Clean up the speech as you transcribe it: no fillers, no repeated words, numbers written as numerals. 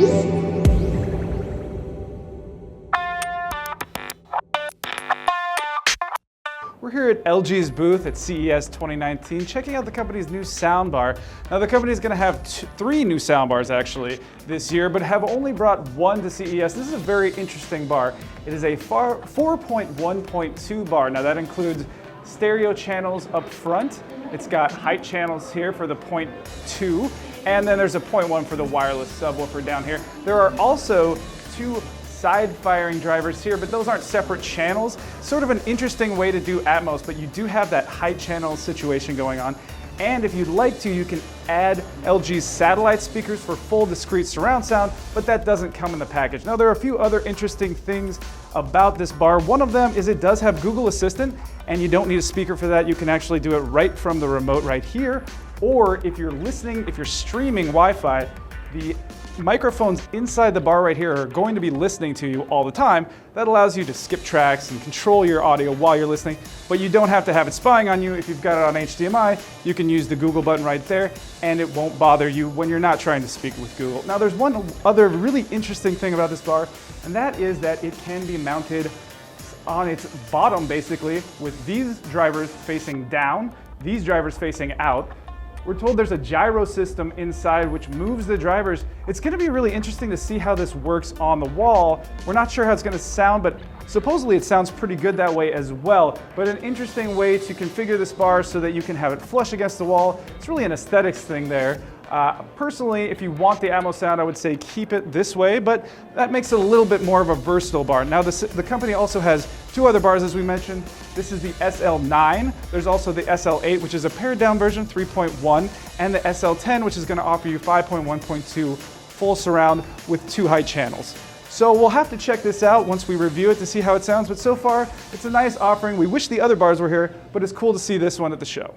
We're here at LG's booth at CES 2019, checking out the company's new soundbar. Now the company is going to have three new soundbars actually this year, but have only brought one to CES. This is a very interesting bar. It is a 4.1.2 bar. Now that includes stereo channels up front. It's got height channels here for the 0.2, and then there's a 0.1 for the wireless subwoofer down here. There are also two side firing drivers here, but those aren't separate channels. Sort of an interesting way to do Atmos, but you do have that height channel situation going on. And if you'd like to, you can add LG's satellite speakers for full discrete surround sound, but that doesn't come in the package. Now there are a few other interesting things about this bar. One of them is it does have Google Assistant, and you don't need a speaker for that. You can actually do it right from the remote right here. Or if you're streaming Wi-Fi, the microphones inside the bar right here are going to be listening to you all the time. That allows you to skip tracks and control your audio while you're listening, but you don't have to have it spying on you. If you've got it on HDMI, you can use the Google button right there, and it won't bother you when you're not trying to speak with Google. Now there's one other really interesting thing about this bar, and that is that it can be mounted on its bottom basically, with these drivers facing down, these drivers facing out. We're told there's a gyro system inside which moves the drivers. It's going to be really interesting to see how this works on the wall. We're not sure how it's going to sound, but supposedly it sounds pretty good that way as well. But an interesting way to configure this bar so that you can have it flush against the wall. It's really an aesthetics thing there. Personally, if you want the Atmos sound, I would say keep it this way, but that makes it a little bit more of a versatile bar. Now the company also has two other bars, as we mentioned. This is the SL9. There's also the SL8, which is a pared down version, 3.1, and the SL10, which is going to offer you 5.1.2 full surround with two height channels. So we'll have to check this out once we review it to see how it sounds, but so far it's a nice offering. We wish the other bars were here, but it's cool to see this one at the show.